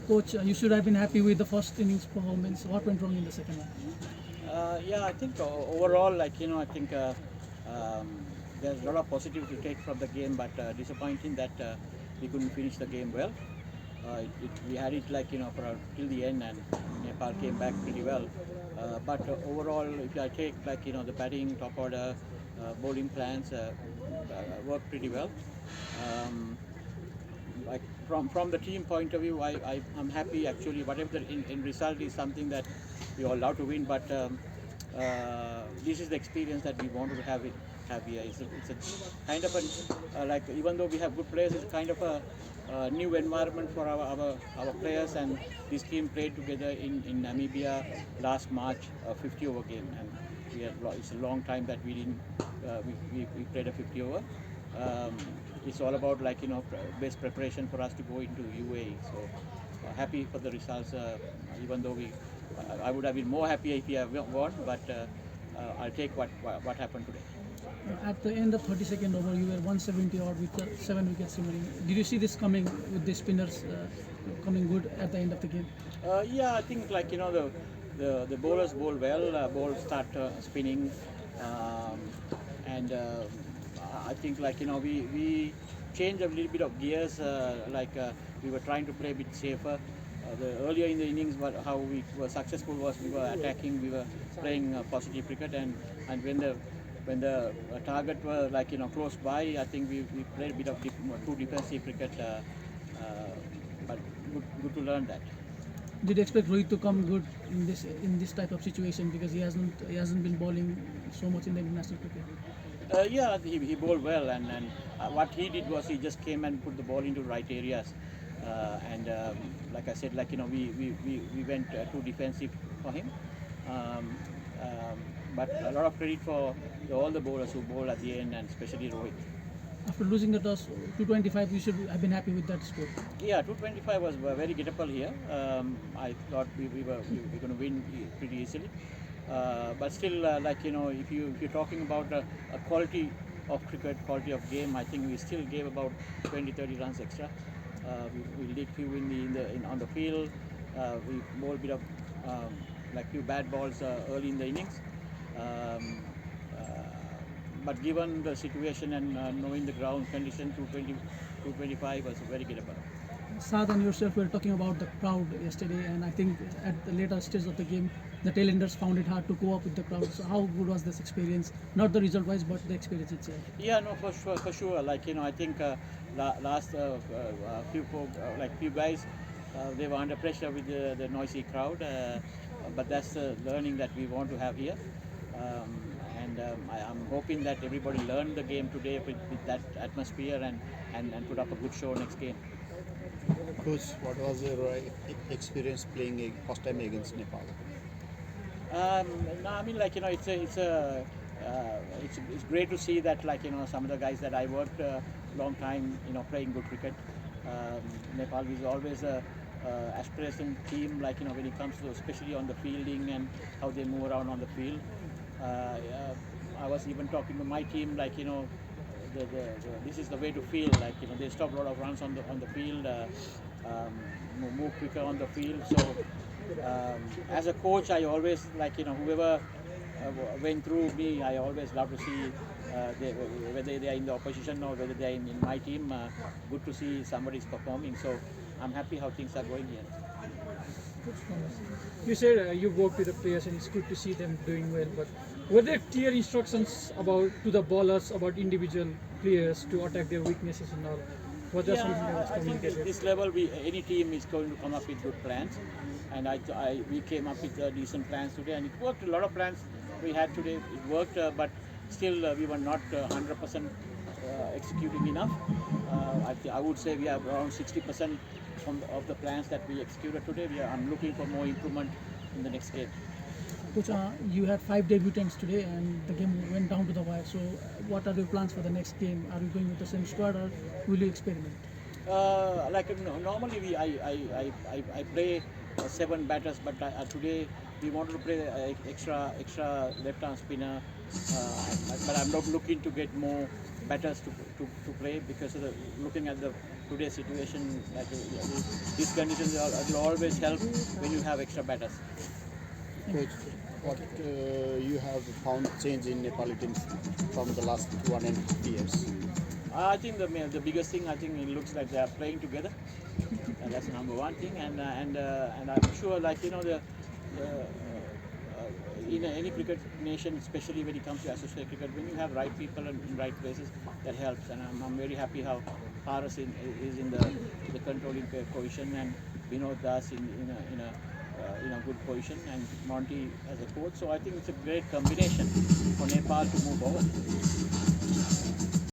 Coach, you should have been happy with the first innings performance. What went wrong in the second one? Yeah, I think overall, I think um, there's a lot of positives to take from the game, but disappointing that we couldn't finish the game well. We had it for till the end, and Nepal came back pretty well. But overall, if I take the batting, top order, bowling plans worked pretty well. Um, like from the team point of view, I'm happy actually. Whatever the in result is something that we all love to win, but this is the experience that we want to have here. It's a kind of a even though we have good players, it's kind of a new environment for our players, and this team played together in Namibia last March, a 50 over game, and it's a long time that we didn't we played a 50 over. Um, it's all about best preparation for us to go into UAE. So happy for the results. Even though I would have been more happy if we have won, but I'll take what happened today. At the end of 32nd over, you were 170 odd with 7 wickets remaining. Did you see this coming with the spinners coming good at the end of the game? Yeah, I think the bowlers bowl well. Bowls start spinning, um, and I think we changed a little bit of gears. We were trying to play a bit safer. The earlier in the innings, how we were successful was we were attacking, we were playing positive cricket, and when the target were close by, I think we played a bit of too defensive cricket. But good to learn that. Did you expect Rohit to come good in this type of situation because he hasn't been bowling so much in the international cricket? Yeah, he bowled well, and what he did was he just came and put the ball into right areas, and like I said, we went too defensive for him. Um, um, but a lot of credit for all the bowlers who bowled at the end, and especially Rohit. After losing the toss, 225, you should have been happy with that score. Yeah, 225 was very gettable here. I thought we were going to win pretty easily. But still, if you're talking about a quality of cricket, quality of game, I think we still gave about 20-30 runs extra. We leaked few on the field. We bowled a bit of few bad balls early in the innings. Um, uh, but given the situation and knowing the ground condition, 225 was very gettable. Saad and yourself were talking about the crowd yesterday, and I think at the later stage of the game, the tailenders found it hard to go up with the crowd. So how good was this experience? Not the result-wise, but the experience itself. Yeah, no, for sure. I think last few guys, they were under pressure with the noisy crowd. But that's the learning that we want to have here. And I'm hoping that everybody learned the game today with that atmosphere and put up a good show next game. Coach, what was your experience playing first time against Nepal? No, I mean, it's great to see that some of the guys that I worked long time playing good cricket. Nepal is always a aspiration team when it comes to especially on the fielding and how they move around on the field. I was even talking to my team this is the way to feel they stop a lot of runs on the field, move quicker on the field. So as a coach, I always whoever went through me, I always love to see whether they are in the opposition or whether they are in my team. Good to see somebody is performing. So I'm happy how things are going here. You said you worked with the players, and it's good to see them doing well. But were there clear instructions to the ballers about individual players to attack their weaknesses and all? Was that something that was I think communicated? this level, any team is going to come up with good plans, and we came up with decent plans today, and it worked. A lot of plans we had today, it worked, but still we were not 100% executing enough. I would say we have around 60% of the plans that we executed today. I'm looking for more improvement in the next game. Coach, you had 5 debutants today, and the game went down to the wire. So, what are your plans for the next game? Are you going with the same squad, or will you experiment? Normally I play 7 batters, but today we wanted to play extra left-arm spinner. But I'm not looking to get more batters to play because of looking at the today's situation, like these conditions will always help when you have extra batters. Coach, what you have found change in Nepali teams from the last 1.5 years? I think the biggest thing, I think it looks like they are playing together. That's number one thing, and I'm sure, like in any cricket nation, especially when it comes to associate cricket, when you have right people in right places, that helps. And I'm very happy how Paras is in the controlling position, and Vinod Das in a good position, and Monty as a coach. So I think it's a great combination for Nepal to move forward.